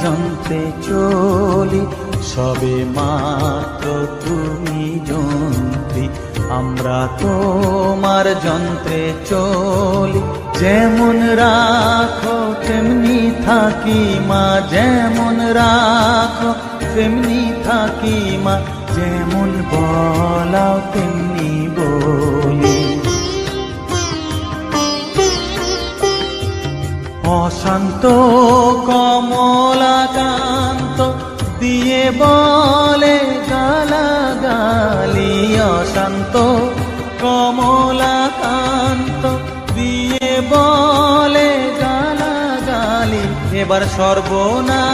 যন্ত্রে চলি, সবে মাত্র তুমি যন্ত্রী, আমরা তোমার যন্ত্রে চলি। যেমন রাখো তেমনি থাকি মা, যেমন রাখো তেমনি থাকি মা, যেমন বলাও তেমনি বলি। অশান্ত কমলাকান্ত দিয়ে বলে গালাগালি, অশান্ত কমলাকান্ত দিয়ে বলে গালাগালি, এবার সর্বনাশ